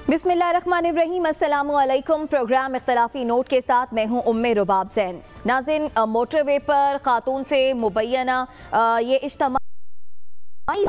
बिस्मिल्लाहिर्रहमानिर्रहीम, अस्सलामुअलैकुम। Programme इख्तलाफी note के साथ मैं हूँ उम्मे रुबाब ज़ैन। नाज़रीन, मोटरवे पर खातून से मुबैना ये इज्तिमा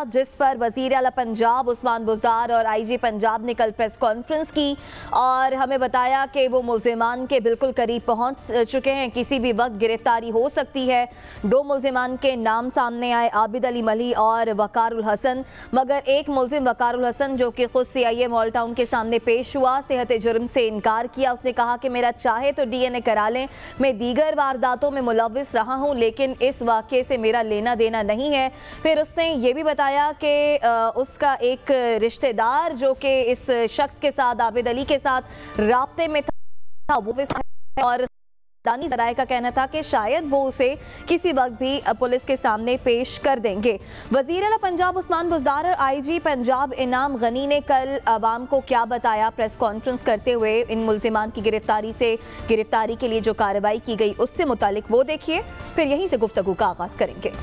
जिस पर वज़ीर आला पंजाब उस्मान बुज़दार और IG पंजाब ने कल प्रेस कॉन्फ्रेंस की और हमें बताया कि वो मुल्ज़िमान के बिल्कुल करीब पहुंच चुके हैं, किसी भी वक्त गिरफ्तारी हो सकती है। दो मुल्ज़िमान के नाम सामने आए, आबिद अली मली और वक़ारुल हसन, मगर एक मुल्ज़िम वक़ारुल हसन जो कि खुद CIA मॉल टाउन के सामने पेश हुआ, सेहत जुर्म से इनकार किया। उसने कहा कि मेरा चाहे तो DNA करा लें, मैं दीगर वारदातों में मुलव्विस रहा हूँ लेकिन इस वाक़े से मेरा लेना देना नहीं है। फिर उसने ये भी बताया कि उसका एक रिश्तेदार जो कि इस शख्स के साथ, आबिद अली के साथ राब्ते में था, वो और दानी ज़राए का कहना था कि शायद वो उसे किसी वक्त भी पुलिस के सामने पेश कर देंगे। वज़ीर आला पंजाब उस्मान बुज़दार और IG पंजाब इनाम गनी ने कल आवाम को क्या बताया प्रेस कॉन्फ्रेंस करते हुए, इन मुल्ज़िमान की गिरफ्तारी के लिए जो कार्रवाई की गई उससे मुतालिक वो देखिए, फिर यहीं से गुफ्तगू का आगाज़ करेंगे।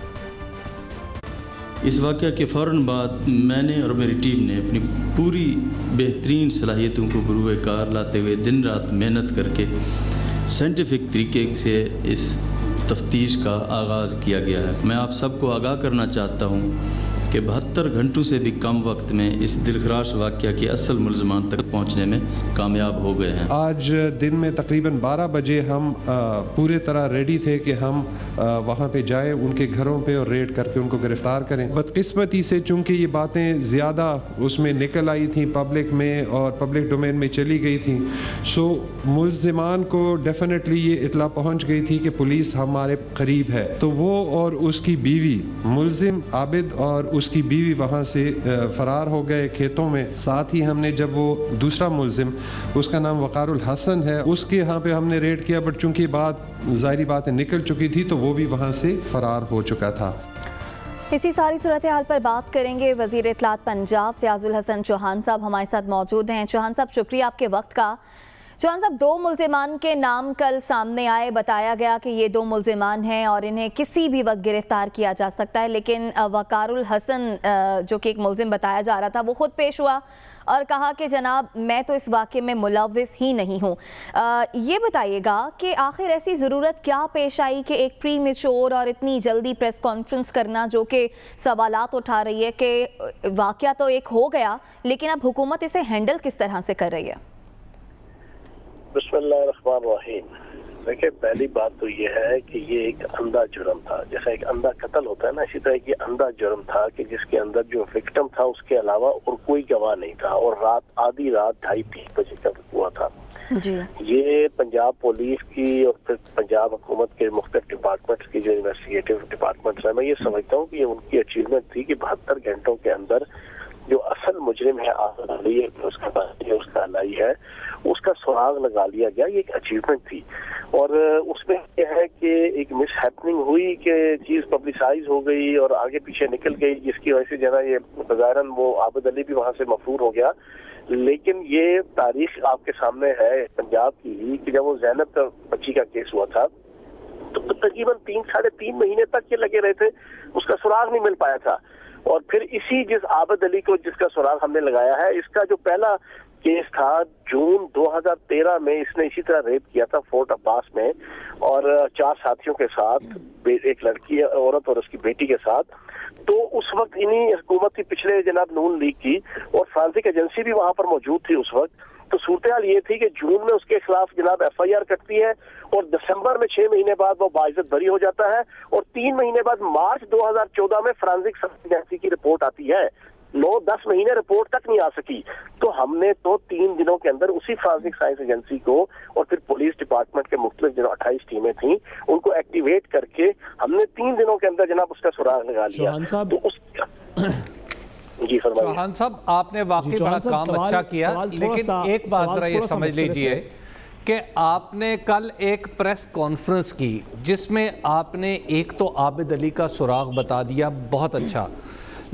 इस वाक़या के फ़ौरन बाद मैंने और मेरी टीम ने अपनी पूरी बेहतरीन सलाहियतों को बरूए कार लाते हुए दिन रात मेहनत करके साइंटिफिक तरीके से इस तफ्तीश का आगाज़ किया गया है। मैं आप सबको आगाह करना चाहता हूँ कि 72 घंटों से भी कम वक्त में इस दिलखराश वाक़या के असल मुल्ज़िमान तक पहुँचने में कामयाब हो गए हैं। आज दिन में तकरीबन 12 बजे हम पूरे तरह रेडी थे कि हम वहाँ पे जाएं, उनके घरों पे और रेड करके उनको गिरफ़्तार करें। बदकिस्मती से चूँकि ये बातें ज़्यादा उसमें निकल आई थी पब्लिक में और पब्लिक डोमेन में चली गई थी, सो मुल्ज़िमान को डेफिनेटली ये इत्तला पहुँच गई थी कि पुलिस हमारे करीब है। तो वो और उसकी बीवी, मुल्ज़िम आबिद और उसकी बीवी वहाँ से फ़रार हो गए खेतों में। साथ ही हमने जब वो दूसरा मुल्ज़िम, उसका नाम वक़ारुल हसन है, उसके यहाँ पे हमने रेड किया, बट चूँकि बात ज़ाहिरी बात निकल चुकी थी तो वो भी वहाँ से फ़रार हो चुका था। इसी सारी सूरत हाल पर बात करेंगे। वज़ीर इत्तलात पंजाब फ़याज़ुल हसन चौहान साहब हमारे साथ मौजूद हैं। चौहान साहब, शुक्रिया आपके वक्त का। चौहान साहब, दो मुल्ज़िमान के नाम कल सामने आए, बताया गया कि ये दो मुल्ज़िमान हैं और इन्हें किसी भी वक्त गिरफ्तार किया जा सकता है, लेकिन वक़ारुल हसन जो कि एक मुल्ज़िम बताया जा रहा था, वो ख़ुद पेश हुआ और कहा कि जनाब मैं तो इस वाक़े में मुलव्विस ही नहीं हूँ। ये बताइएगा कि आखिर ऐसी ज़रूरत क्या पेश आई कि एक प्रीमेच्योर और इतनी जल्दी प्रेस कॉन्फ्रेंस करना, जो कि सवालात उठा रही है कि वाक़या तो एक हो गया लेकिन अब हुकूमत इसे हैंडल किस तरह से कर रही है? बिस्मिल्लाहिर्रहमानिर्रहीम। देखिए, पहली बात तो ये है कि ये एक अंधा जुर्म था। जैसा एक अंधा कत्ल होता है ना, इसी तरह ये अंधा जुर्म था कि जिसके अंदर जो विक्टिम था उसके अलावा और कोई गवाह नहीं था और आधी रात 2:30-3 बजे तक हुआ था जी। ये पंजाब पुलिस की और फिर पंजाब हुकूमत के मुख्तलिफ डिपार्टमेंट्स की जो इन्वेस्टिगेटिव डिपार्टमेंट्स है, मैं ये समझता हूँ कि ये उनकी अचीवमेंट थी कि 72 घंटों के अंदर जो असल मुजरिम है आबिद अली है, उसका अलाई है, उसका सुराग लगा लिया गया। ये एक अचीवमेंट थी और उसमें यह है कि एक मिस हैपनिंग हुई कि चीज़ पब्लिसाइज हो गई और आगे पीछे निकल गई, जिसकी वजह से जना ये बज़ाहिरन वो आबिद अली भी वहाँ से मफरूर हो गया। लेकिन ये तारीख आपके सामने है पंजाब की ही कि जब वो ज़ैनब बच्ची का केस हुआ था तो तकरीबन 3-3.5 महीने तक ये लगे रहे थे, उसका सुराग नहीं मिल पाया था। और फिर इसी जिस आबिद अली को जिसका सुराग हमने लगाया है, इसका जो पहला केस था जून 2013 में, इसने इसी तरह रेप किया था फोर्ट अब्बास में और 4 साथियों के साथ, एक लड़की औरत और उसकी बेटी के साथ। तो उस वक्त इन्हीं हुकूमत की पिछले जनाब नून लीग की और फ्रांसिक एजेंसी भी वहां पर मौजूद थी उस वक्त। तो सूरत हाल ये थी कि जून में उसके खिलाफ जनाब FIR कटती है और दिसंबर में 6 महीने बाद वो बाइज्जत बरी हो जाता है और 3 महीने बाद मार्च 2014 में फ्रांसिक एजेंसी की रिपोर्ट आती है। 9-10 महीने रिपोर्ट तक नहीं आ सकी। तो हमने तो 3 दिनों के अंदर उसी फ्रांसिक साइंस एजेंसी को और फिर पुलिस डिपार्टमेंट के मुख्तलिफ जो 28 टीमें थी उनको एक्टिवेट करके हमने 3 दिनों के अंदर जनाब उसका सुराग लगा लिया। तो जी चौहान साहब, आपने वाकई बड़ा काम अच्छा किया, लेकिन एक बात जरा ये समझ लीजिए कि आपने कल एक प्रेस कॉन्फ्रेंस की जिसमें आपने एक तो आबिद अली का सुराग बता दिया, बहुत अच्छा,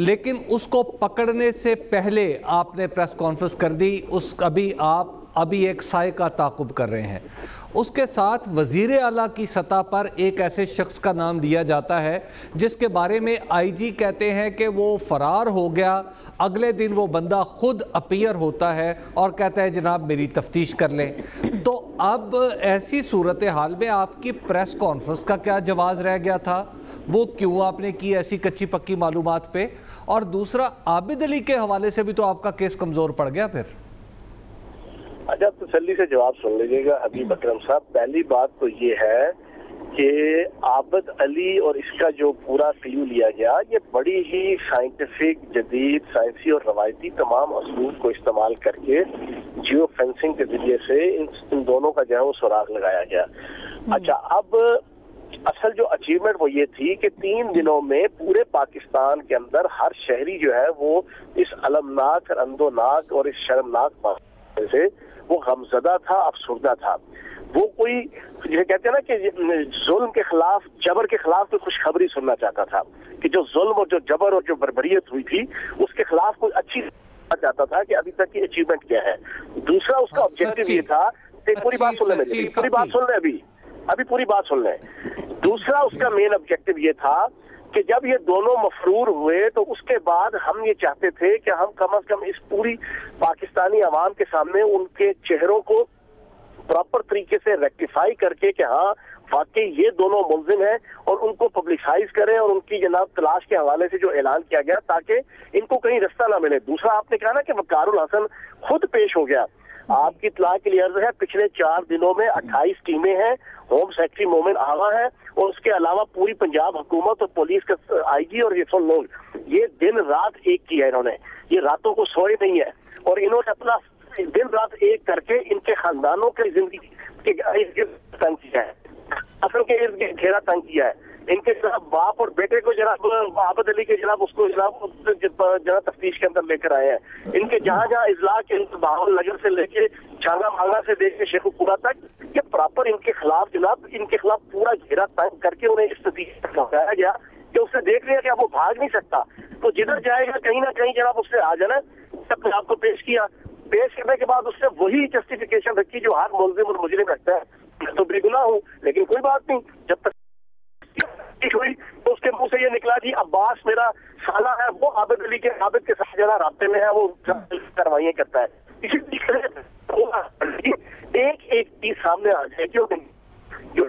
लेकिन उसको पकड़ने से पहले आपने प्रेस कॉन्फ्रेंस कर दी। अभी आप अभी एक साए का ताक़ुब कर रहे हैं। उसके साथ वज़ीर आला की सतह पर एक ऐसे शख्स का नाम लिया जाता है जिसके बारे में आईजी कहते हैं कि वो फ़रार हो गया। अगले दिन वो बंदा खुद अपीयर होता है और कहता है जनाब मेरी तफ्तीश कर लें। तो अब ऐसी सूरत हाल में आपकी प्रेस कॉन्फ्रेंस का क्या जवाब रह गया था? वो क्यों आपने की ऐसी कच्ची पक्की मालूमात पे? और दूसरा, आबिद अली के हवाले से भी तो आपका केस कमज़ोर पड़ गया फिर। अच्छा, तसल्ली से जवाब सुन लीजिएगा हबीब अकरम साहब। पहली बात तो ये है कि आबिद अली और इसका जो पूरा क्लू लिया गया, ये बड़ी ही साइंटिफिक, जदीद, साइंसी और रवायती तमाम असलूब को इस्तेमाल करके जियो फेंसिंग के जरिए से इन दोनों का जो है वो सुराग लगाया गया। अच्छा, अब असल जो अचीवमेंट वो ये थी कि 3 दिनों में पूरे पाकिस्तान के अंदर हर शहरी जो है वो इस अलमनाक, रंदोनाक और इस शर्मनाक बात से वो गमज़दा था, अफसुर्दा था। वो कोई जिसे कहते हैं ना कि जुल्म के खिलाफ, जबर के खिलाफ कोई खुशखबरी सुनना चाहता था कि जो जुल्म और जो जबर और जो बर्बरियत हुई थी उसके खिलाफ कोई अच्छी चाहता था कि अभी तक की अचीवमेंट क्या है। दूसरा उसका ऑब्जेक्टिव ये था, पूरी बात सुन लें मेरी, पूरी बात सुन लें, अभी पूरी बात सुन लें। दूसरा उसका मेन ऑब्जेक्टिव ये था कि जब ये दोनों मफरूर हुए तो उसके बाद हम ये चाहते थे कि हम कम से कम इस पूरी पाकिस्तानी आवाम के सामने उनके चेहरों को प्रॉपर तरीके से रेक्टिफाई करके कि हाँ वाकई ये दोनों मुल्जिम हैं, और उनको पब्लिसाइज करें और उनकी जनाब तलाश के हवाले से जो ऐलान किया गया ताकि इनको कहीं रास्ता ना मिले। दूसरा, आपने कहा ना कि वकारुल हसन खुद पेश हो गया। आपकी इत्तला के लिए अर्ज है, पिछले 4 दिनों में 28 टीमें हैं, होम सेक्रेटरी मोमिन आगा है और उसके अलावा पूरी पंजाब हुकूमत और पुलिस का आईजी और ये सब लोग, ये दिन रात एक किया है इन्होंने, ये रातों को सोए नहीं है, और इन्होंने अपना दिन रात एक करके इनके खानदानों के जिंदगी तंग किया है, असल के इर्द गिर्द घेरा तंग किया है। इनके जनाब बाप और बेटे को जनाब आबिद अली के जनाब उसको जनाब तफ्तीश के अंदर लेकर आए हैं। इनके जहाँ जहाँ इजलास के बहावल नगर से लेके छांगा मांगा से लेके शेखुपुरा तक ये प्रॉपर इनके खिलाफ जनाब इनके खिलाफ पूरा घेरा तंग करके उन्हें इस स्थिति तक पहुंचाया गया कि उससे देख लिया कि अब वो भाग नहीं सकता, तो जिधर जाएगा कहीं ना कहीं जनाब उससे आ जाना। अपने आप को पेश किया, पेश करने के बाद उससे वही जस्टिफिकेशन रखी जो हर मुल्जिम और मुजरिम रखता है, मैं तो बेगुनाह हूँ, लेकिन कोई बात नहीं, जब तक हुई तो उसके मुंह से ये निकला जी अब्बास मेरा साला है, वो आबिद अली के साथ ज्यादा रास्ते में है, वो कार्रवाइयां करता है। इसी तरीके से एक चीज सामने आ जाए क्यों जो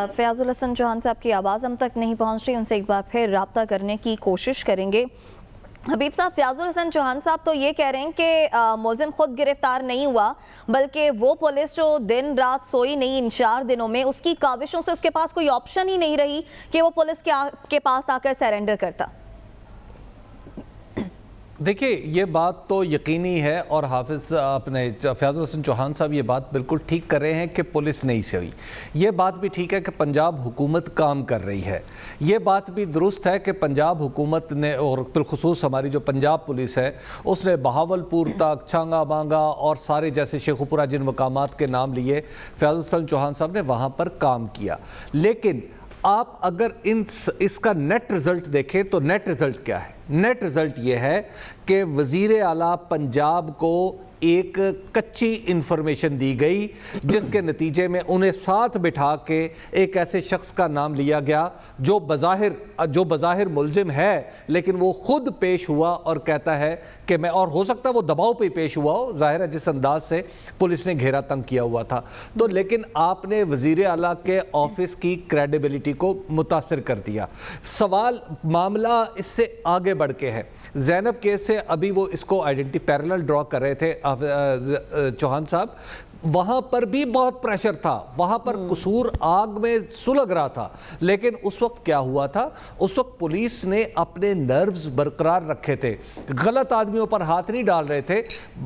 फयाजुल हसन चौहान साहब की आवाज़ हम तक नहीं पहुंच रही, उनसे एक बार फिर राब्ता करने की कोशिश करेंगे। हबीब साहब, फयाजुल हसन चौहान साहब तो ये कह रहे हैं कि मुलजिम खुद गिरफ्तार नहीं हुआ, बल्कि वो पुलिस जो दिन रात सोई नहीं इन 4 दिनों में, उसकी काविशों से उसके पास कोई ऑप्शन ही नहीं रही कि वो पुलिस के पास आकर सरेंडर करता। देखिए, ये बात तो यकीनी है और हाफिज़ अपने फयाजुल हसन चौहान साहब ये बात बिल्कुल ठीक कर रहे हैं कि पुलिस नहीं सोई। ये बात भी ठीक है कि पंजाब हुकूमत काम कर रही है। ये बात भी दुरुस्त है कि पंजाब हुकूमत ने और बिलखुसूस हमारी जो पंजाब पुलिस है उसने बहावलपुर तक, छांगा मांगा और सारे जैसे शेखुपुरा जिन मकामात के नाम लिए फयाजुल हसन चौहान साहब ने वहाँ पर काम किया। लेकिन आप अगर इसका नेट रिज़ल्ट देखें तो नेट रिज़ल्ट क्या है? नेट रिज़ल्ट ये है कि वज़ीर आला पंजाब को एक कच्ची इन्फॉर्मेशन दी गई जिसके नतीजे में उन्हें साथ बिठा के एक ऐसे शख्स का नाम लिया गया जो बज़ाहिर मुलजिम है, लेकिन वो खुद पेश हुआ और कहता है कि मैं, और हो सकता है वो दबाव पे पेश हुआ हो, ज़ाहिर है जिस अंदाज से पुलिस ने घेरा तंग किया हुआ था। तो लेकिन आपने वज़ीर आला के ऑफिस की क्रेडिबिलिटी को मुतासिर कर दिया। सवाल, मामला इससे आगे बढ़ के है। ज़ैनब केस से अभी वो इसको आइडेंटिटी पैरेलल ड्रॉ कर रहे थे चौहान साहब, वहाँ पर भी बहुत प्रेशर था, वहाँ पर कसूर आग में सुलग रहा था। लेकिन उस वक्त क्या हुआ था? उस वक्त पुलिस ने अपने नर्व्स बरकरार रखे थे, गलत आदमियों पर हाथ नहीं डाल रहे थे,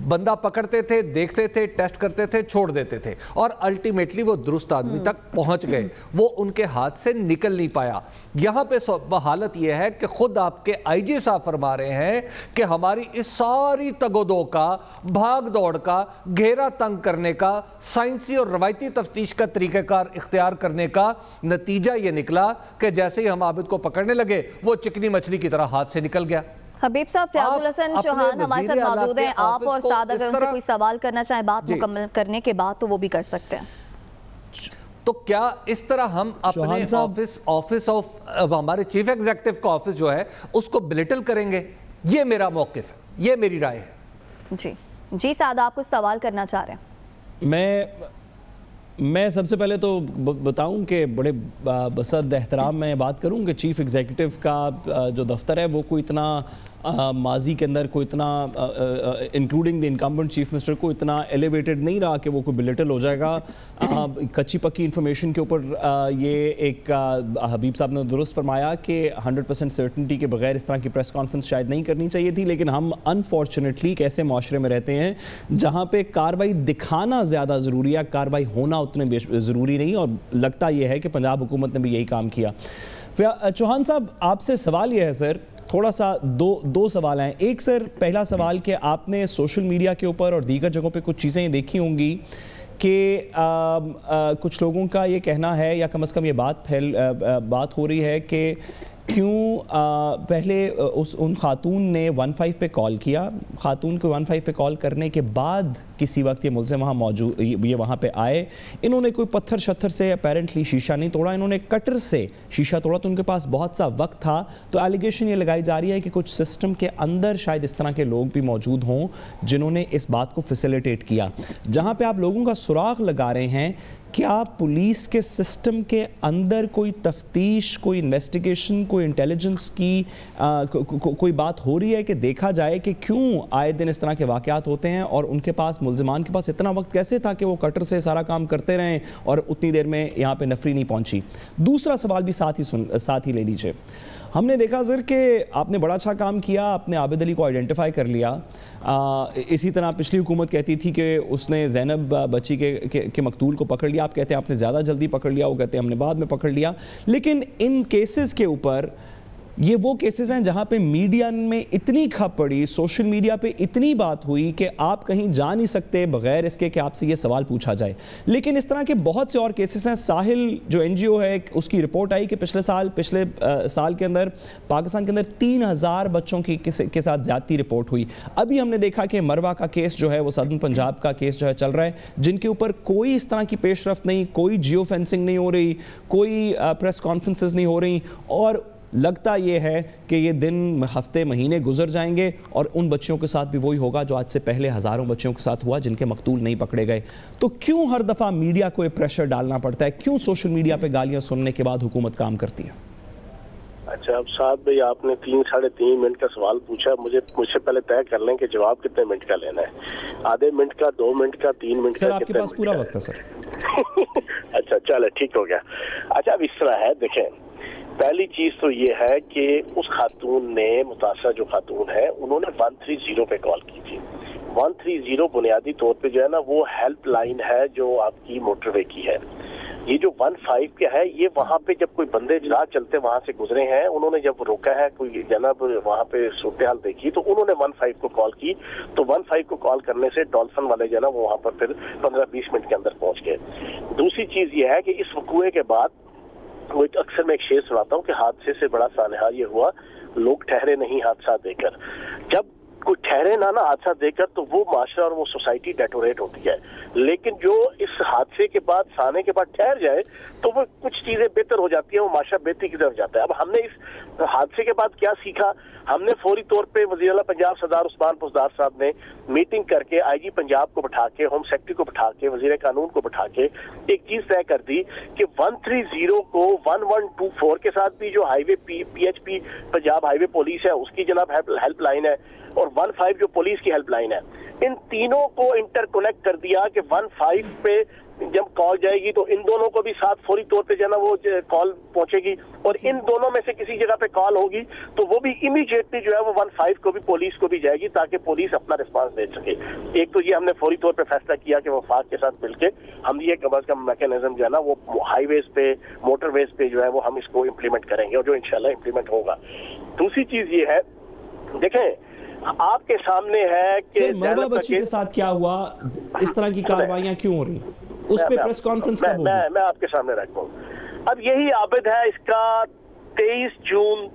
बंदा पकड़ते थे, देखते थे, टेस्ट करते थे, छोड़ देते थे और अल्टीमेटली वो दुरुस्त आदमी तक पहुँच गए। वो उनके हाथ से निकल नहीं पाया। यहाँ पे हालत यह है कि खुद आपके आईजी साहब फरमा रहे हैं कि हमारी इस सारी तगोदो का, भाग दौड़ का, घेरा तंग करने का, साइंसी और रवायती तफ्तीश का तरीक़ाकार इख्तियार करने का नतीजा ये निकला कि जैसे ही हम आबिद को पकड़ने लगे वो चिकनी मछली की तरह हाथ से निकल गया। हबीब साहब, फयाजुल हसन चौहान हमारे साथ मौजूद हैं। आप और साद अगर उनसे कोई सवाल करना चाहें बात मुकम्मल करने के बाद तो वो भी कर सकते हैं। तो क्या इस तरह हम अपने ऑफिस ऑफ हमारे चीफ एग्जीक्यूटिव का ऑफिस जो है उसको बिलिटल करेंगे? ये मेरा मौक़िफ़ है, ये मेरी राय है। जी साद, आप कुछ सवाल करना चाह रहे हैं? मैं सबसे पहले तो बताऊं कि बड़े बसद एहतराम में बात करूं कि चीफ एग्जीक्यूटिव का जो दफ्तर है वो कोई इतना माजी के अंदर कोई इतना including the incumbent chief minister को इतना एलिवेटेड नहीं रहा कि वो कोई बिलिटल हो जाएगा। कच्ची पक्की इंफॉर्मेशन के ऊपर ये एक हबीब साहब ने दुरुस्त फरमाया कि 100% सर्टनिटी के बगैर इस तरह की प्रेस कॉन्फ्रेंस शायद नहीं करनी चाहिए थी, लेकिन हम अनफॉर्चुनेटली एक ऐसे माशरे में रहते हैं जहाँ पे कार्रवाई दिखाना ज़्यादा ज़रूरी है, कार्रवाई होना उतने ज़रूरी नहीं, और लगता यह है कि पंजाब हुकूमत ने भी यही काम किया। चौहान साहब, आपसे सवाल यह है सर, थोड़ा सा दो सवाल हैं। एक सर, पहला सवाल कि आपने सोशल मीडिया के ऊपर और दीगर जगहों पे कुछ चीज़ें देखी होंगी कि कुछ लोगों का ये कहना है या कम से कम ये बात हो रही है कि क्यों पहले उन खातून ने 15 पे कॉल किया, खातून को 15 पे कॉल करने के बाद किसी वक्त ये मुलज़िम वहाँ मौजूद, ये वहाँ पे आए, इन्होंने कोई पत्थर शत्थर से अपेरेंटली शीशा नहीं तोड़ा, इन्होंने कटर से शीशा तोड़ा, तो उनके पास बहुत सा वक्त था। तो एलिगेशन ये लगाई जा रही है कि कुछ सिस्टम के अंदर शायद इस तरह के लोग भी मौजूद हों जिन्होंने इस बात को फैसिलिटेट किया। जहाँ पर आप लोगों का सुराग लगा रहे हैं, क्या पुलिस के सिस्टम के अंदर कोई तफ्तीश, कोई इन्वेस्टिगेशन, कोई इंटेलिजेंस की कोई बात हो रही है कि देखा जाए कि क्यों आए दिन इस तरह के वाक़यात होते हैं और उनके पास, मुल्ज़िमान के पास इतना वक्त कैसे था कि वो कटर से सारा काम करते रहें और उतनी देर में यहाँ पे नफरी नहीं पहुँची? दूसरा सवाल भी साथ ही ले लीजिए। हमने देखा सर कि आपने बड़ा अच्छा काम किया, आपने आबिद अली को आइडेंटिफाई कर लिया। इसी तरह पिछली हुकूमत कहती थी कि उसने ज़ैनब बच्ची के मकतूल को पकड़ लिया, आप कहते हैं आपने ज़्यादा जल्दी पकड़ लिया, वो कहते हैं हमने बाद में पकड़ लिया। लेकिन इन केसेस के ऊपर, ये वो केसेस हैं जहाँ पे मीडिया में इतनी खप पड़ी, सोशल मीडिया पे इतनी बात हुई कि आप कहीं जा नहीं सकते बगैर इसके कि आपसे ये सवाल पूछा जाए। लेकिन इस तरह के बहुत से और केसेस हैं। साहिल जो NGO है, उसकी रिपोर्ट आई कि पिछले साल के अंदर पाकिस्तान के अंदर 3000 बच्चों के साथ ज़्यादती रिपोर्ट हुई। अभी हमने देखा कि मरवा का केस जो है, वो सदर्न पंजाब का केस जो है चल रहा है, जिनके ऊपर कोई इस तरह की पेशरफ्त नहीं, कोई जियो फेंसिंग नहीं हो रही, कोई प्रेस कॉन्फ्रेंसेस नहीं हो रही, और लगता ये है कि ये दिन, हफ्ते, महीने गुजर जाएंगे और उन बच्चियों के साथ भी वही होगा जो आज से पहले हज़ारों बच्चियों के साथ हुआ जिनके मकतूल नहीं पकड़े गए। तो क्यों हर दफ़ा मीडिया को ये प्रेशर डालना पड़ता है? क्यों सोशल मीडिया पे गालियां सुनने के बाद हुकूमत काम करती है? अच्छा, अब साहब भाई, आपने 3-3.5 मिनट का सवाल पूछा, मुझसे पहले तय कर लें कि जवाब कितने मिनट का लेना है। आधे मिनट का, 2 मिनट का, 3 मिनट का? सर आपके पास पूरा वक्त है सर। अच्छा चलो, ठीक हो गया। अच्छा, अब इस तरह है, देखें, पहली चीज तो ये है कि उस खातून ने, मुतासरा जो खातून है, उन्होंने 130 पे कॉल की थी। 130 बुनियादी तौर पे जो है ना, वो हेल्प लाइन है जो आपकी मोटरवे की है। ये जो 15 क्या है, ये वहाँ पे जब कोई बंदे राह चलते वहां से गुजरे हैं, उन्होंने जब रोका है, कोई जनाब वहाँ पे सूरत हाल देखी, तो उन्होंने 15 को कॉल की। तो 15 को कॉल करने से डॉल्फिन वाले जो है ना, वो वहाँ पर फिर 15-20 मिनट के अंदर पहुंच गए। दूसरी चीज ये है कि इस वकूए के बाद, वो अक्सर मैं एक शेर सुनाता हूँ कि हादसे से बड़ा सानहा ये हुआ, लोग ठहरे नहीं हादसा देकर। जब कोई ठहरे ना हादसा देकर, तो वो माशरा और वो सोसाइटी डेटोरेट होती है। लेकिन जो इस हादसे के बाद, साने के बाद ठहर जाए, तो वो कुछ चीजें बेहतर हो जाती है, वो माशरा बेहतरी की तरफ जाता है। अब हमने इस हादसे के बाद क्या सीखा? हमने फौरी तौर पे वज़ीर-ए-आला पंजाब सरदार उस्मान पुज़दार साहब ने मीटिंग करके IG पंजाब को बैठा के, होम सेक्रेटरी को बैठा के, वज़ीर कानून को बैठा के एक चीज तय कर दी कि 130 को 1124 के साथ भी जो highway PHP Punjab highway police है, उसकी जनाब हेल्प लाइन है, और 15 जो पुलिस की हेल्प लाइन है, इन तीनों को इंटरकनेक्ट कर दिया कि 15 पे जब कॉल जाएगी तो इन दोनों को भी साथ फौरी तौर पे जो है ना वो कॉल पहुंचेगी, और इन दोनों में से किसी जगह पे कॉल होगी तो वो भी इमीडिएटली जो है वो 15 को भी, पुलिस को भी जाएगी, ताकि पुलिस अपना रिस्पांस दे सके। एक तो ये हमने फौरी तौर पे फैसला किया कि वफाक के साथ मिलकर हम ये कम अज कम मैकेनिज्म जो है ना वो हाईवेज पे, मोटरवेज पे जो है वो हम इसको इम्प्लीमेंट करेंगे, और जो इंशाल्लाह इम्प्लीमेंट होगा। दूसरी चीज ये है, देखें, آپ کے سامنے ہے کہ مروا بچی کے ساتھ کیا ہوا, اس طرح کی کارروائیاں کیوں ہو رہی, اس پہ پریس کانفرنس کب ہوگی؟ میں آپ کے سامنے رکھتا ہوں. اب یہی عابد ہے, اس کا 23 جون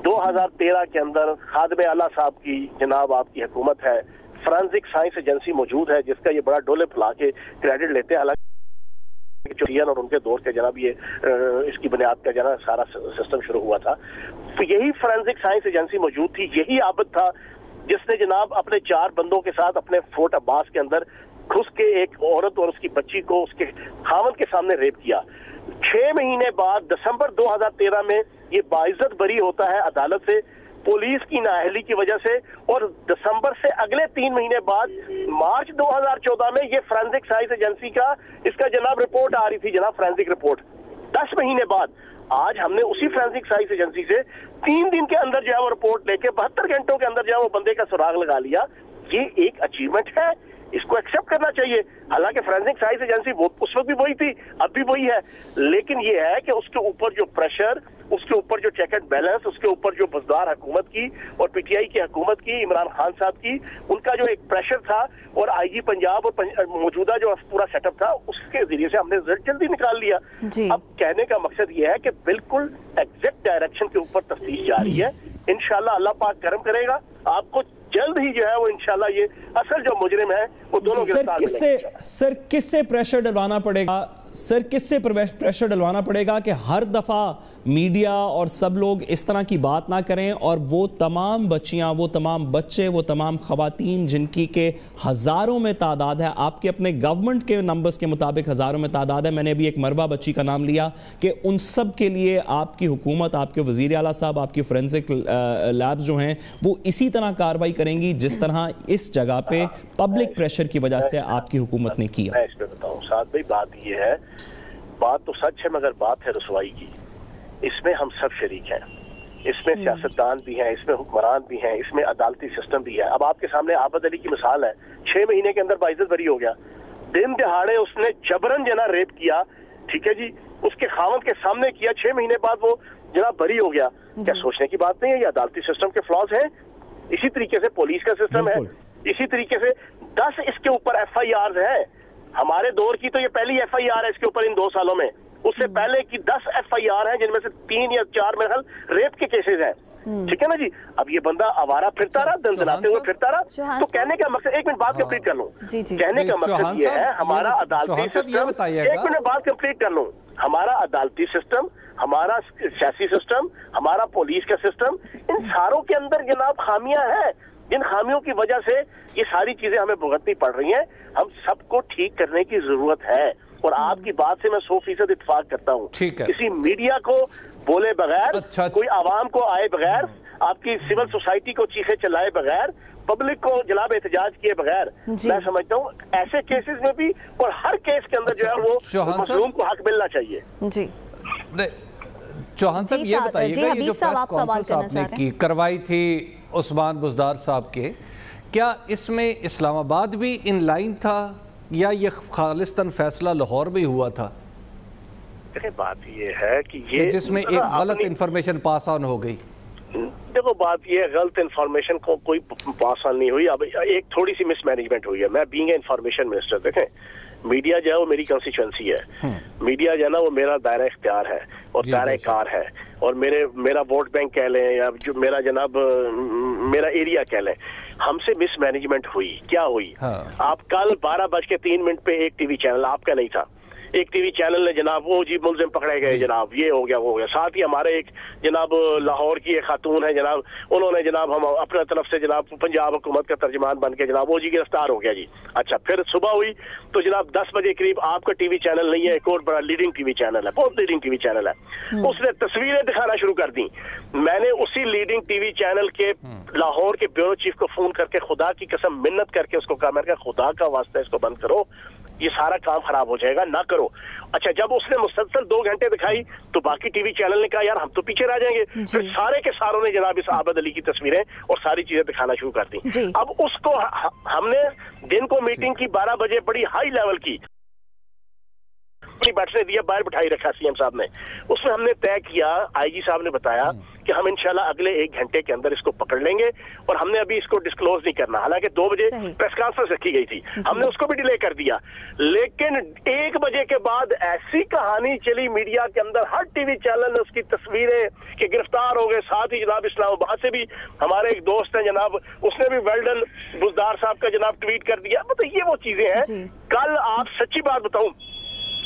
2013 کے اندر خادم اعلیٰ صاحب کی جناب آپ کی حکومت ہے, فرانزک سائنس ایجنسی موجود ہے جس کا یہ بڑا ڈولے پھلا کے کریڈٹ لیتے ہیں, حالانکہ چورین اور ان کے دور کے جناب یہ اس کی بنیاد کا جناب سارا سسٹم شروع ہوا تھا. تو یہی فرانزک سائنس ایجنسی موجود تھی, یہی عابد تھا جس نے جناب اپنے 4 بندوں کے ساتھ اپنے فورٹ عباس کے اندر گھس کے ایک عورت اور اس کی بچی کو اس کے خاوند کے سامنے ریپ کیا. 6 مہینے بعد دسمبر 2013 میں یہ باعزت بری ہوتا ہے عدالت سے پولیس کی نااہلی کی وجہ سے, اور دسمبر سے اگلے 3 مہینے بعد مارچ 2014 میں یہ فرانزک سائنس ایجنسی کا اس کا جناب رپورٹ آ رہی تھی, جناب فرانزک رپورٹ. 10 مہینے بعد آج ہم نے اسی فرانزک سائنس ایجنسی سے 3 دن کے اندر جو ہے وہ رپورٹ لے کے 72 گھنٹوں کے اندر جو ہے وہ بندے کا سراغ لگا لیا. یہ ایک اچیومنٹ ہے, اس کو ایکسپٹ کرنا چاہیے. حالانکہ فرانزک سائنس ایجنسی اس وقت بھی وہی تھی, اب بھی وہی ہے, لیکن یہ ہے کہ اس کے اوپر جو پریشر, اس کے اوپر جو چیک اینڈ بیلنس, اس کے اوپر جو بزدار حکومت کی اور پی ٹی آئی کی حکومت کی, عمران خان صاحب کی, ان کا جو ایک پریشر تھا, اور آئی جی پنجاب اور موجودہ جو پورا سیٹ اپ تھا, اس کے ذریعے سے ہم نے رزلٹ جلدی نکال لیا. اب کہنے کا مقصد یہ ہے کہ بالکل ایگزیکٹ ڈائریکشن کے اوپر تفتیش جاری ہے. انشاءاللہ اللہ پاک کرم کرے گا, آپ کو جلد ہی جو ہے وہ انشاءاللہ یہ اصل جو مجرم ہے وہ دونوں گرفتار ملیں گے. سر کس سے پریشر ڈلوانا پڑے گا, سر کس سے پریشر ڈلوانا پڑے گا کہ ہر دفعہ میڈیا اور سب لوگ اس طرح کی بات نہ کریں, اور وہ تمام بچیاں, وہ تمام بچے, وہ تمام خواتین جن کی کہ ہزاروں میں تعداد ہے, آپ کے اپنے گورنمنٹ کے نمبرز کے مطابق ہزاروں میں تعداد ہے, میں نے ابھی ایک مروا بچی کا نام لیا, کہ ان سب کے لیے آپ کی حکومت, آپ کے وزیر اعلیٰ صاحب, آپ کی فورینسک لیبز جو ہیں وہ اسی طرح کارروائی کریں گی جس طرح اس جگہ پہ پبلک پریشر کی وجہ سے آپ کی حکومت نے کیا؟ میں اس پہ بتاؤں سعد بھائی, بات یہ ہے, بات تو سچ ہے مگر بات ہے رسوائی کی. اس میں ہم سب شریک ہیں, اس میں سیاستدان بھی ہیں, اس میں حکمران بھی ہیں, اس میں عدالتی سسٹم بھی ہے. اب آپ کے سامنے عابد علی کی مثال ہے, 6 مہینے کے اندر باعزت بری ہو گیا, دن دہاڑے اس نے جبرن جنا ریپ کیا, ٹھیک ہے جی, اس کے خاوند کے سامنے کیا, 6 مہینے بعد وہ جناب بری ہو گیا. کیا سوچنے کی بات نہیں ہے؟ یہ عدالتی سسٹم کے فلاز ہیں. اسی طریقے سے پولیس کا سسٹم ہے, اسی طریقے سے 10 اس کے اوپر ایف آئی آرز ہیں. ہمارے دور کی تو یہ پہلی ایف آئی آر ہے اس کے اوپر ان 2 سالوں میں. اس سے پہلے کی 10 ایف آئی آر ہیں جن میں سے 3 یا 4 میرے خیال ریپ کے کیسز ہیں. ٹھیک ہے نا جی. اب یہ بندہ آوارہ پھرتا رہا, دندناتے ہوئے پھرتا رہا. تو کہنے کا مقصد, ایک منٹ بات کمپلیٹ کر لوں, کہنے کا مقصد یہ ہے ہمارا عدالتی سسٹم, ایک منٹ بات کمپلیٹ کر لوں, ہمارا عدالتی سسٹم, ہمارا سیاسی سسٹم, ہمارا پولیس کا سسٹم, ان ساروں کے اندر جناب خامیاں ہیں, جن خامیوں کی وجہ سے یہ ساری چیزیں ہمیں بھگتنی پڑ رہی ہیں. ہم سب کو ٹھیک کرنے کی ضرورت ہے, اور آپ کی بات سے میں 100% اتفاق کرتا ہوں. کسی میڈیا کو بولے بغیر, کوئی عوام کو آئے بغیر, آپ کی سول سوسائٹی کو چیخے چلائے بغیر, پبلک کو جلاب احتجاج کیے بغیر, میں سمجھتا ہوں ایسے کیسز میں بھی اور ہر کیس کے اندر جو ہے وہ مظلوم کو حق ملنا چاہیے. جی چوہان صاحب یہ بتائیے گا, یہ جو پریس کانفرنس آپ نے کی کروائی تھی عثمان بزدار صاحب کے, کیا اس میں اسلام آباد بھی ان لائن تھا یا یہ خالصتاً فیصلہ لاہور میں ہوا تھا؟ بات یہ ہے کہ یہ جس میں ایک غلط انفارمیشن پاس آن ہو گئی. دیکھو بات یہ ہے, غلط انفارمیشن کو کوئی پاس آن نہیں ہوئی, اب ایک تھوڑی سی مس مینجمنٹ ہوئی ہے. میں بینگ اے انفارمیشن منسٹر, دیکھیں میڈیا جو ہے وہ میری کنسٹیچوئنسی ہے, میڈیا جو ہے نا وہ میرا دائرہ اختیار ہے اور دائرہ کار ہے, اور میرا ووٹ بینک کہہ لیں یا جو میرا جناب میرا ایریا کہہ لیں. ہم سے مس مینجمنٹ ہوئی. کیا ہوئی؟ آپ کل 12:03 پہ ایک ٹی وی چینل, آپ کا نہیں تھا, ایک ٹی وی چینل نے جناب وہ جی ملزم پکڑے گئے جناب, یہ ہو گیا وہ ہو گیا. ساتھ ہی ہمارے ایک جناب لاہور کی ایک خاتون ہے جناب, انہوں نے جناب ہم اپنے طرف سے جناب پنجاب حکومت کا ترجمان بن کے جناب وہ جی گرفتار ہو گیا جی. اچھا پھر صبح ہوئی تو جناب 10 بجے قریب, آپ کا ٹی وی چینل نہیں ہے, ایک اور بڑا لیڈنگ ٹی وی چینل ہے, بہت لیڈنگ ٹی وی چینل ہے, اس نے تصویریں دکھانا شروع کر دی. میں نے اسی لیڈنگ ٹی وی چینل کے لاہور کے بیورو چیف کو فون کر کے خدا کی قسم منت کر کے اس کو کہا, میں نے کہا خدا کا واسطہ اس کو بند کرو, یہ سارا کام خراب ہو جائے گا, نہ کرو. اچھا جب اس نے مسلسل 2 گھنٹے دکھائی تو باقی ٹی وی چینل نے کہا یار ہم تو پیچھے رہ جائیں گے. پھر سارے کے ساروں نے جناب اس عابد علی کی تصویریں اور ساری چیزیں دکھانا شروع کر دی. اب اس کو ہم نے دن کو میٹنگ کی 12 بجے بڑی ہائی لیول کی, नहीं बैठने दिया, बाहर बिठाई रखा सीएम साहब ने। उसमें हमने तय किया, आईजी साहब ने बताया कि हम इंशाल्लाह अगले 1 घंटे के अंदर इसको पकड़ लेंगे, और हमने अभी इसको डिस्क्लोज नहीं करना। हालांकि 2 बजे प्रेस कॉन्फ्रेंस रखी गई थी, हमने उसको भी डिले कर दिया, लेकिन 1 बजे के बाद ऐसी कहानी चली मीडिया के अंदर, हर टीवी चैनल ने उसकी तस्वीरें कि गिरफ्तार हो गए। साथ ही जनाब इस्लामाबाद से भी हमारे एक दोस्त हैं जनाब, उसने भी वेल्डन बुजदार साहब का जनाब ट्वीट कर दिया। मतलब ये वो चीजें हैं। कल आप सच्ची बात बताऊं,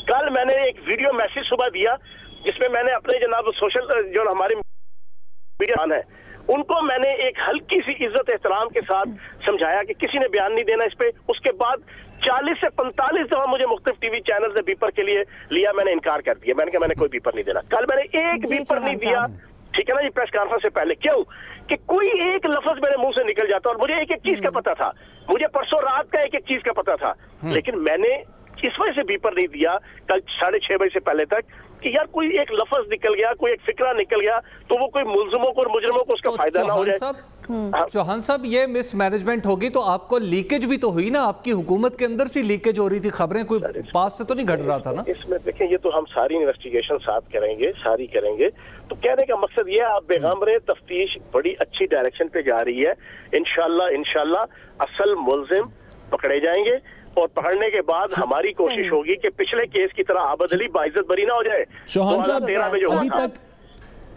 कल मैंने एक वीडियो मैसेज सुबह दिया जिसमें मैंने अपने जनाब सोशल जो हमारे मीडिया है उनको मैंने एक हल्की सी इज्जत एहतराम के साथ समझाया कि किसी ने बयान नहीं देना इस पे। उसके बाद 40 से 45 दफा मुझे मुख्तलिफ टीवी चैनल से बीपर के लिए लिया, मैंने इनकार कर दिया। मैंने कहा मैंने कोई बीपर नहीं देना। कल मैंने एक बीपर नहीं दिया, ठीक है ना जी, प्रेस कॉन्फ्रेंस से पहले। क्यों कि कोई एक लफ्ज मेरे मुंह से निकल जाता, और मुझे एक एक चीज का पता था, मुझे परसों रात का एक एक चीज का पता था, लेकिन मैंने इस वजह से बीपर नहीं दिया कल 6:30 बजे से पहले तक कि यार कोई एक लफ्ज निकल गया, कोई एक फिक्रा निकल गया, तो वो कोई मुलजिमों को और मुजरिमों को उसका फायदा ना हो जाए। चौहान साहब, ये मिस मैनेजमेंट होगी तो आपको लीकेज भी तो हुई ना, आपकी हुकूमत के अंदर से लीकेज हो रही थी, खबरें कोई पास से तो नहीं घट रहा था ना? इसमें देखें, ये तो हम सारी इन्वेस्टिगेशन साथ करेंगे, सारी करेंगे। तो कहने का मकसद ये है, आप बेगम रहे, तफ्तीश बड़ी अच्छी डायरेक्शन पे जा रही है। इंशाल्लाह असल मुलजिम पकड़े जाएंगे, और पकड़ने के बाद हमारी कोशिश होगी कि पिछले केस की तरह आबद अली बाइज्जत बरी ना हो जाए।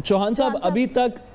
चौहान साहब,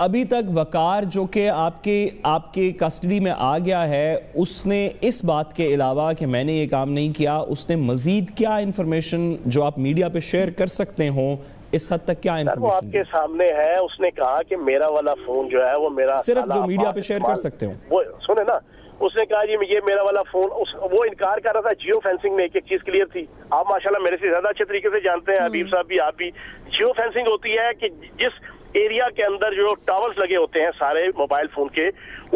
अभी तक वकार जो कि आपके कस्टडी में आ गया है, उसने इस बात के अलावा कि मैंने ये काम नहीं किया, उसने मजीद क्या इंफॉर्मेशन जो आप मीडिया पे शेयर कर सकते हो, इस हद तक क्या इंफॉर्मेशन? वो आपके सामने है। उसने कहा कि मेरा वाला फोन जो है वो मेरा, सिर्फ जो मीडिया पे शेयर कर सकते हो वो सुने ना। उसने कहा जी ये मेरा वाला फोन, वो इनकार कर रहा था। जियो फेंसिंग में एक एक चीज क्लियर थी। आप माशाल्लाह मेरे से ज्यादा अच्छे तरीके से जानते हैं, हबीब साहब भी, आप भी। जियो फेंसिंग होती है कि जिस एरिया के अंदर जो टावर्स लगे होते हैं सारे मोबाइल फोन के,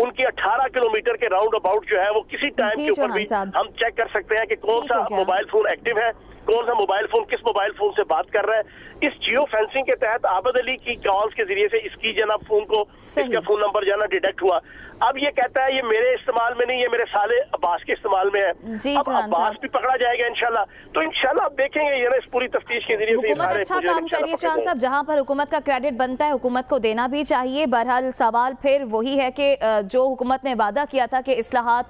उनके 18 किलोमीटर के राउंड अबाउट जो है वो किसी टाइम के ऊपर भी हम चेक कर सकते हैं कि कौन सा मोबाइल फोन एक्टिव है, कौन सा मोबाइल फोन किस मोबाइल फोन से बात कर रहा है। इस जियो फेंसिंग के तहत आबद अली की कॉल्स के जरिए से इसकी जनाब फोन को, इसका फोन नंबर जाना डिटेक्ट हुआ। अब ये कहता है ये मेरे इस्तेमाल में नहीं, ये मेरे साले अब्बास के इस्तेमाल में है। अब अब्बास भी पकड़ा जाएगा इंशाल्लाह। तो इंशाल्लाह आप देखेंगे ये ना इस पूरी तफ्तीश के जरिए से हुकूमत अच्छा काम करिए चौहान साहब, जहां पर हुकूमत का क्रेडिट बनता है हुकूमत को देना भी चाहिए। बहरहाल सवाल फिर वही है कि जो हुकूमत ने वादा किया था कि इस्लाहात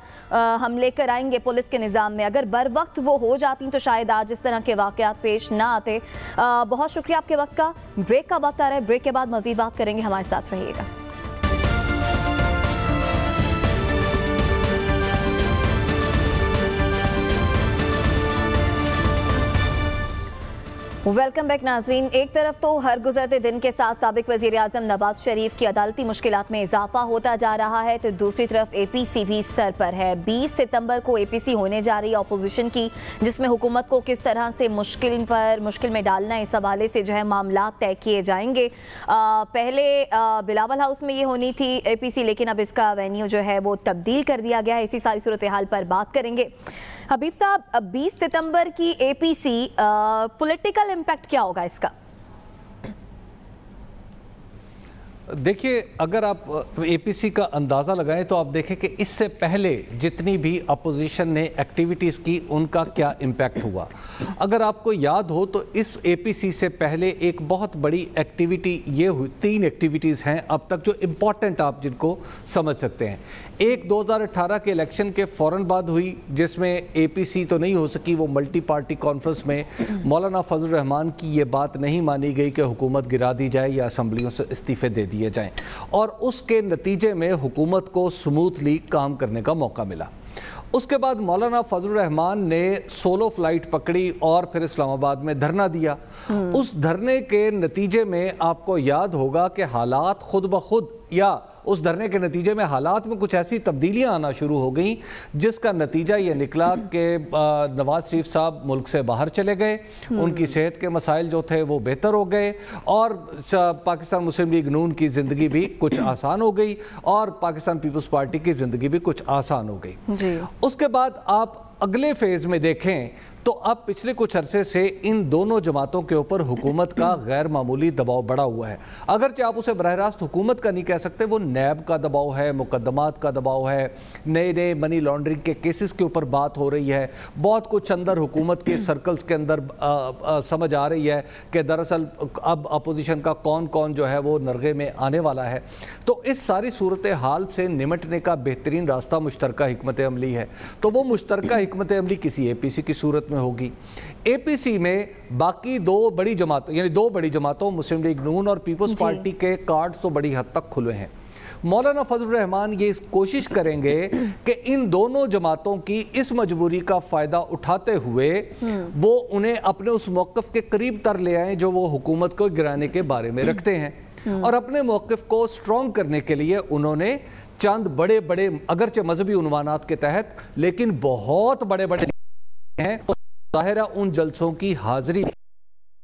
हम लेकर आएंगे पुलिस के निज़ाम में, अगर बर वक्त वो हो जाती तो शायद आज इस तरह के वाकयात पेश ना आते। बहुत शुक्रिया आपके वक्त का। ब्रेक का वक्त आ रहा है, ब्रेक के बाद मजीद बात करेंगे, हमारे साथ रहिएगा। वेलकम बैक नाजरीन। एक तरफ तो हर गुजरते दिन के साथ साबिक वजीर आजम नवाज शरीफ की अदालती मुश्किलात में इजाफा होता जा रहा है, तो दूसरी तरफ APC भी सर पर है। 20 सितंबर को APC होने जा रही है अपोजिशन की, जिसमें हुकूमत को किस तरह से मुश्किल में डालना, इस हवाले से जो है मामला तय किए जाएंगे। पहले बिलावल हाउस में ये होनी थी APC, लेकिन अब इसका वेन्यू जो है वो तब्दील कर दिया गया है। इसी सारी सूरत हाल पर बात करेंगे। हबीब साहब, 20 सितंबर की APC पॉलिटिकल इम्पैक्ट क्या होगा इसका? देखिए, अगर आप APC का अंदाज़ा लगाएं तो आप देखें कि इससे पहले जितनी भी अपोजिशन ने एक्टिविटीज़ की उनका क्या इम्पैक्ट हुआ। अगर आपको याद हो तो इस APC से पहले एक बहुत बड़ी एक्टिविटी ये हुई, 3 एक्टिविटीज़ हैं अब तक जो इम्पॉर्टेंट आप जिनको समझ सकते हैं। एक 2018 के इलेक्शन के फ़ौरन बाद हुई, जिसमें APC तो नहीं हो सकी, वो मल्टी पार्टी कॉन्फ्रेंस में मौलाना फजल रहमान की ये बात नहीं मानी गई कि हुकूमत गिरा दी जाए या असम्बलियों से इस्तीफ़े दे दिए जाएं, और उसके नतीजे में हुकूमत को स्मूथली काम करने का मौका मिला। उसके बाद मौलाना फजल रहमान ने सोलो फ्लाइट पकड़ी और फिर इस्लामाबाद में धरना दिया। उस धरने के नतीजे में आपको याद होगा कि हालात खुद ब खुद, या उस धरने के नतीजे में हालात में कुछ ऐसी तब्दीलियां आना शुरू हो गई जिसका नतीजा ये निकला कि नवाज शरीफ साहब मुल्क से बाहर चले गए, उनकी सेहत के मसाइल जो थे वो बेहतर हो गए, और पाकिस्तान मुस्लिम लीग नून की ज़िंदगी भी कुछ आसान हो गई, और पाकिस्तान पीपल्स पार्टी की ज़िंदगी भी कुछ आसान हो गई। उसके बाद आप अगले फेज़ में देखें تو اب پچھلے کچھ عرصے سے ان دونوں جماعتوں کے اوپر حکومت کا غیر معمولی دباؤ بڑھا ہوا ہے. اگرچہ آپ اسے براہ راست حکومت کا نہیں کہہ سکتے, وہ نیب کا دباؤ ہے, مقدمات کا دباؤ ہے, نئے نئے منی لانڈرنگ کے کیسز کے اوپر بات ہو رہی ہے, بہت کچھ اندر حکومت کے سرکلز کے اندر سمجھ آ رہی ہے کہ دراصل اب اپوزیشن کا کون کون جو ہے وہ نرغے میں آنے والا ہے. تو اس ساری صورتحال سے نمٹنے کا بہترین راستہ مشترکہ حکمت عملی ہے. تو وہ مشترکہ حکمت عملی کسی اے پی سی کی صورت میں ہوگی. اے پی سی میں باقی دو بڑی جماعتوں مسلم لیگ نون اور پیپلز پارٹی کے کارڈز تو بڑی حد تک کھلے ہیں. مولانا فضل الرحمان یہ کوشش کریں گے کہ ان دونوں جماعتوں کی اس مجبوری کا فائدہ اٹھاتے ہوئے وہ انہیں اپنے اس موقف کے قریب تر لے آئیں جو وہ حکومت کو گرانے کے بارے میں رکھتے ہیں, اور اپنے موقف کو سٹرونگ کرنے کے لیے انہوں نے چند بڑے اگرچہ مذہبی عنوانات کے تحت لیکن بہت بڑے ہیں, تو ظاہر ہے ان جلسوں کی حاضری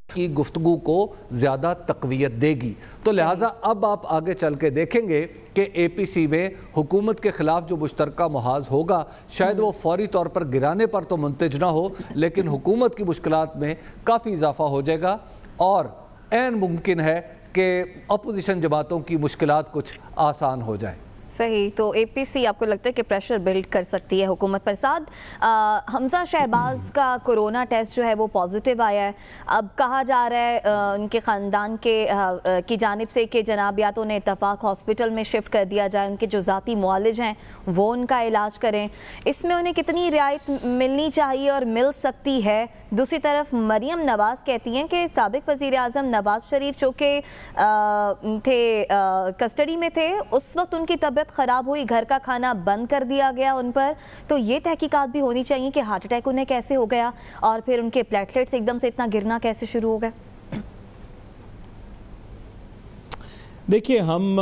کی گفتگو کو زیادہ تقویت دے گی. تو لہٰذا اب آپ آگے چل کے دیکھیں گے کہ اے پی سی میں حکومت کے خلاف جو مشترکہ محاذ ہوگا شاید وہ فوری طور پر گرانے پر تو منتج نہ ہو, لیکن حکومت کی مشکلات میں کافی اضافہ ہو جائے گا, اور عین ممکن ہے کہ اپوزیشن جماعتوں کی مشکلات کچھ آسان ہو جائیں. صحیح. تو اے پی سی آپ کو لگتا ہے کہ پریشر بلڈ کر سکتی ہے حکومت پر. ساتھ حمزہ شہباز کا کورونا ٹیسٹ جو ہے وہ پازیٹیو آیا ہے. اب کہا جا رہا ہے ان کے خاندان کی جانب سے کہ جناب یا تو انہیں اتفاق ہاسپٹل میں شفٹ کر دیا جائے, ان کے جو ذاتی معالج ہیں وہ ان کا علاج کریں. اس میں انہیں کتنی رعایت ملنی چاہیے اور مل سکتی ہے؟ دوسری طرف مریم نواز کہتی ہیں کہ سابق وزیر اعظم نواز شریف جو کہ کسٹڈی میں تھے اس وقت ان کی طبیعت خراب ہوئی, گھر کا کھانا بند کر دیا گیا ان پر, تو یہ تحقیقات بھی ہونی چاہیے کہ ہارٹ اٹیک انہیں کیسے ہو گیا اور پھر ان کے پلیٹلیٹس ایک دم سے اتنا گرنا کیسے شروع ہو گئے. دیکھیے, ہم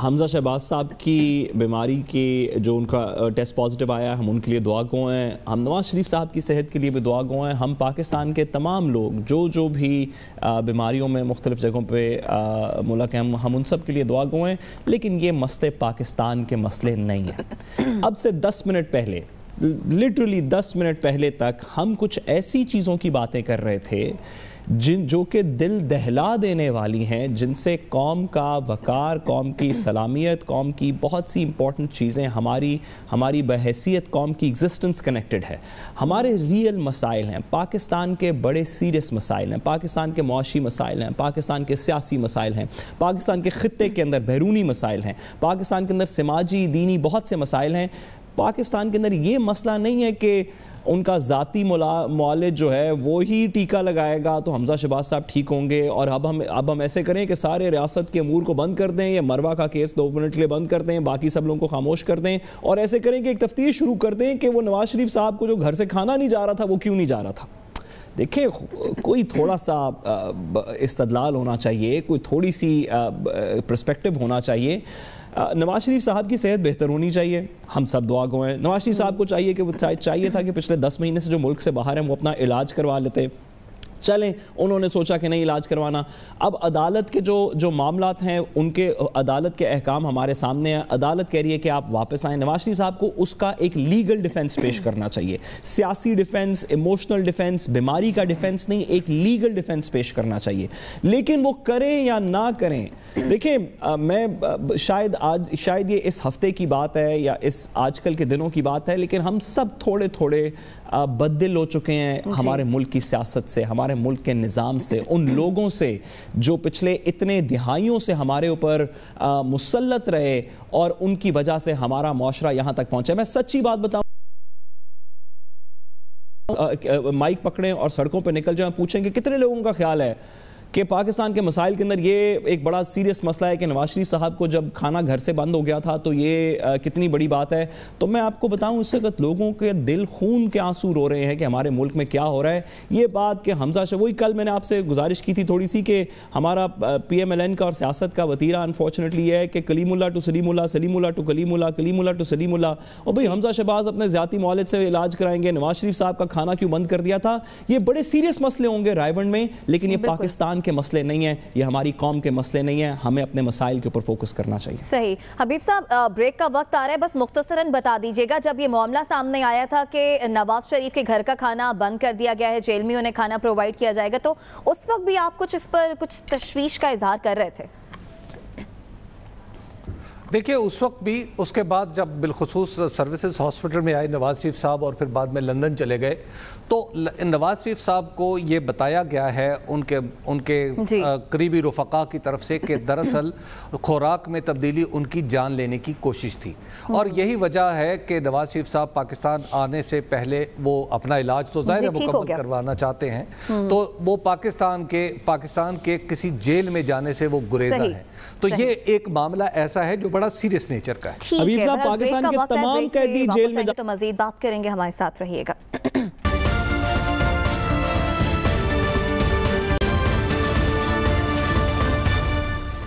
حمزہ شہباز صاحب کی بیماری کی جو ان کا ٹیسٹ پازیٹیو آیا ہے ہم ان کے لیے دعا گو ہیں, ہم نواز شریف صاحب کی صحت کے لیے بھی دعا گو ہیں, ہم پاکستان کے تمام لوگ جو بھی بیماریوں میں مختلف جگہوں پہ ملک ہیں ہم ان سب کے لیے دعا گو ہیں. لیکن یہ مسئلے پاکستان کے مسئلے نہیں ہیں. اب سے 10 منٹ پہلے, لٹرلی 10 منٹ پہلے تک ہم کچھ ایسی چیزوں کی باتیں کر رہے تھے جو کہ دل دہلا دینے والی ہیں, جن سے قوم کا وقار, قوم کی سلامیت, قوم کی بہت سی امپورٹنٹ چیزیں, ہماری بحیثیت قوم کی ایگزسٹنس کنیکٹڈ ہے. ہمارے ریئل مسائل ہیں, پاکستان کے بڑے سیریس مسائل ہیں, پاکستان کے معاشی مسائل ہیں, پاکستان کے سیاسی مسائل ہیں, پاکستان کے خطے کے اندر بیرونی مسائل ہیں, پاکستان کے اندر سماجی دینی بہت سے مسائل ہیں. پاکستان کے اندر یہ مسئلہ نہیں ہے کہ ان کا ذاتی معالج جو ہے وہی ٹیکہ لگائے گا تو حمزہ شہباز صاحب ٹھیک ہوں گے, اور اب ہم ایسے کریں کہ سارے ریاست کے امور کو بند کر دیں, یا مروہ کا کیس 2 منٹ کے لیے بند کر دیں, باقی سب لوگوں کو خاموش کر دیں, اور ایسے کریں کہ ایک تفتیش شروع کر دیں کہ وہ نواز شریف صاحب کو جو گھر سے کھانا نہیں جا رہا تھا وہ کیوں نہیں جا رہا تھا. دیکھیں, کوئی تھوڑا سا استدلال ہونا چاہیے, کوئی تھوڑی سی پرسپیکٹیو ہونا چاہیے. نواز شریف صاحب کی صحت بہتر ہونی چاہیے, ہم سب دعا گو ہیں. نواز شریف صاحب کو چاہیے تھا کہ پچھلے 10 مہینے سے جو ملک سے باہر ہیں وہ اپنا علاج کروا لیتے. چلیں, انہوں نے سوچا کہ نہیں علاج کروانا. اب عدالت کے جو معاملات ہیں ان کے عدالت کے احکام ہمارے سامنے ہیں. عدالت کہہ رہی ہے کہ آپ واپس آئیں. نواز شریف صاحب کو اس کا ایک لیگل ڈیفنس پیش کرنا چاہیے, سیاسی ڈیفنس, ایموشنل ڈیفنس, بیماری کا ڈیفنس نہیں, ایک لیگل ڈیفنس پیش کرنا چاہیے. لیکن وہ کریں یا نہ کریں, دیکھیں میں شاید یہ اس ہفتے کی بات ہے یا اس آج کل کے دنوں کی بات ہے, لیکن ہم سب تھوڑے بدل ہو چکے ہیں ہمارے ملک کی سیاست سے, ہمارے ملک کے نظام سے, ان لوگوں سے جو پچھلے اتنے دہائیوں سے ہمارے اوپر مسلط رہے اور ان کی وجہ سے ہمارا معاشرہ یہاں تک پہنچا. میں سچی بات بتاؤں, مائک پکڑیں اور سڑکوں پہ نکل جائیں, پوچھیں کہ کتنے لوگوں کا خیال ہے کہ پاکستان کے مسائل کے اندر یہ ایک بڑا سیریس مسئلہ ہے کہ نواز شریف صاحب کو جب کھانا گھر سے بند ہو گیا تھا تو یہ کتنی بڑی بات ہے. تو میں آپ کو بتاؤں, اس وقت لوگوں کے دل خون کے آنسو رو رہے ہیں کہ ہمارے ملک میں کیا ہو رہا ہے. یہ بات کہ حمزہ شہباز, وہی کل میں نے آپ سے گزارش کی تھی تھوڑی سی کہ ہمارا پی ایم ایل این کا اور سیاست کا وتیرہ انفارچونیٹلی یہ ہے کہ Kaleem Ullah to Saleem Ullah, Saleem Ullah to Kaleem Ullah, Kaleem Ullah to Saleem Ullah. اور بھئی حمزہ شہباز اپنے ذاتی معالج سے علاج کرائیں گے, نواز شریف صاحب کا کھانا کیوں بند کر دیا تھا. یہ بڑے سیریس مسئلے ہوں گے رائے ونڈ میں, لیکن یہ پاکستان पाकिस्तान के मसले नहीं हैं, ये हमारी कौम के मसले नहीं हैं, हमें अपने मसाइल के ऊपर फोकस करना चाहिए। सही। हबीब साहब, ब्रेक का वक्त आ रहा है, बस मुख्तसरन बता दीजिएगा, जब ये मामला सामने आया था कि नवाज शरीफ के घर का खाना बंद कर दिया गया है, जेल में उन्हें खाना प्रोवाइड किया जाएगा, तो उस वक्त भी आप कुछ इस पर कुछ तशवीश का इजहार कर रहे थे? देखिए, उस वक्त भी, उसके बाद जब बिलखुसूस सर्विसेज हॉस्पिटल में आए नवाज शरीफ साहब और फिर बाद में लंदन चले गए, तो नवाज शरीफ साहब को ये बताया गया है उनके करीबी रफ़क़ा की तरफ से कि दरअसल खुराक में तब्दीली उनकी जान लेने की कोशिश थी, और यही वजह है कि नवाज शरीफ साहब पाकिस्तान आने से पहले वो अपना इलाज तो ज़ाहिर है मुकम्मल करवाना चाहते हैं, तो वो पाकिस्तान के किसी जेल में जाने से वो गुरेज़ा हैं। तो ये एक मामला ऐसा है जो बड़ा सीरियस नेचर का है। हबीब साहब, पाकिस्तान के तमाम कैदी जेल में, तो मजीद बात करेंगे, हमारे साथ रहिएगा।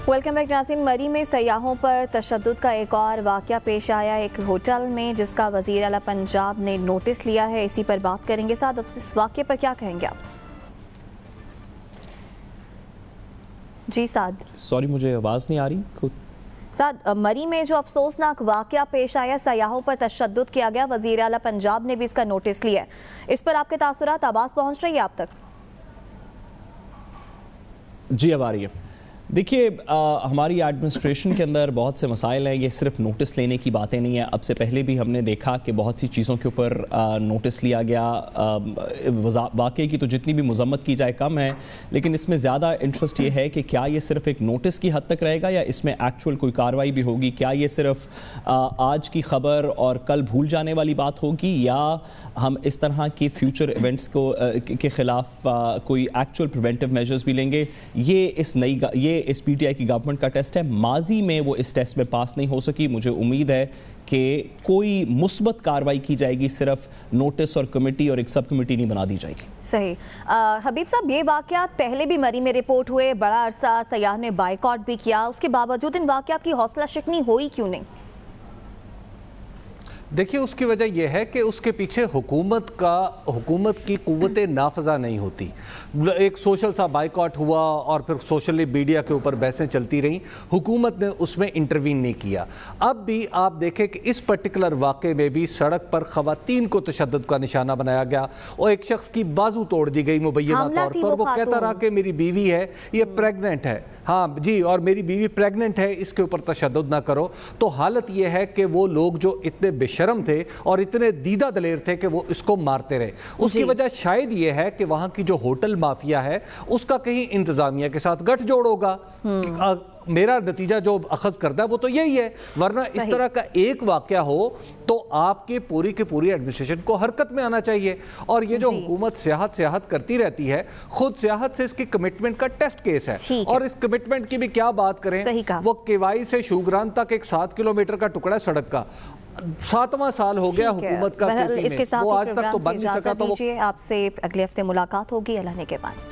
वेलकम बैक नाज़रीन। मरी में सयाहों पर तशद्दुद का एक और वाक़या पेश आया, एक होटल में, जिसका वज़ीर आला पंजाब ने नोटिस लिया है, इसी पर बात करेंगे। साथ इस वाक़े पर क्या कहेंगे आप? जी साद, सॉरी मुझे आवाज़ नहीं आ रही खुद। साद, मरी में जो अफसोसनाक वाक़या पेश आया, सयाहों पर तशद्दुद किया गया, वज़ीर आला पंजाब ने भी इसका नोटिस लिया है, इस पर आपके तासुरात, आवाज़ पहुँच रही है आप तक? जी अब आ रही है। देखिए, हमारी एडमिनिस्ट्रेशन के अंदर बहुत से मसाइल हैं, ये सिर्फ नोटिस लेने की बातें नहीं हैं। अब से पहले भी हमने देखा कि बहुत सी चीज़ों के ऊपर नोटिस लिया गया। वाकई की तो जितनी भी मजम्मत की जाए कम है, लेकिन इसमें ज़्यादा इंटरेस्ट ये है कि क्या ये सिर्फ एक नोटिस की हद तक रहेगा या इसमें एक्चुअल कोई कार्रवाई भी होगी। क्या ये सिर्फ आज की खबर और कल भूल जाने वाली बात होगी, या हम इस तरह के फ्यूचर इवेंट्स के ख़िलाफ़ कोई एक्चुअल प्रिवेंटिव मेजर्स भी लेंगे। ये इस पीटीआई की गवर्नमेंट का टेस्ट है। माजी में वो इस टेस्ट में पास नहीं हो सकी। मुझे उम्मीद है कि कोई मुस्बत कार्रवाई की जाएगी, सिर्फ नोटिस और कमेटी और एक सब कमेटी नहीं बना दी जाएगी। सही। हबीब साहब, ये वाक़यात पहले भी मरी में रिपोर्ट हुए, बड़ा अरसा सयाह ने बाइकआउट भी किया, उसके बावजूद इन वाक़यात की हौसला शिकनी हुई क्यों नहीं? देखिए, उसकी वजह यह है कि उसके पीछे हुकूमत की कुव्वत नाफज़ा नहीं होती। एक सोशल सा बाइकआउट हुआ और फिर सोशली मीडिया के ऊपर बहसें चलती रहीं, हुकूमत ने उसमें इंटरवीन नहीं किया। अब भी आप देखें कि इस पर्टिकुलर वाक़े में भी सड़क पर ख़वातीन को तशद्दुद का निशाना बनाया गया और एक शख्स की बाजू तोड़ दी गई मुबैना तौर पर। वो कहता रहा कि मेरी बीवी है, ये प्रेगनेंट है, हाँ जी, और मेरी बीवी प्रेग्नेंट है, इसके ऊपर तशद्दुद ना करो। तो हालत यह है कि वो लोग जो इतने बेशरम थे और इतने दीदा दलेर थे कि वो इसको मारते रहे। उसकी वजह शायद ये है कि वहाँ की जो होटल माफिया है उसका कहीं इंतजामिया के साथ गठजोड़ होगा। मेरा नतीजा जो अखज़ करता है वो तो यही है, वरना इस तरह का एक वाक़या हो तो आपके पूरी की पूरी एडमिनिस्ट्रेशन को हरकत में आना चाहिए। और ये जो हुकूमत सियाहत करती रहती है, खुद सियाहत से इसकी कमिटमेंट का टेस्ट केस है। और इस कमिटमेंट की भी क्या बात करें, वो केवाई से शुगरान तक एक 7 किलोमीटर का टुकड़ा सड़क का 7वां साल हो गया हुकूमत का, इसके साथ वो आज तक तो बन नहीं सका। तो आपसे अगले हफ्ते मुलाकात होगी। अल्लाह ने के बाद।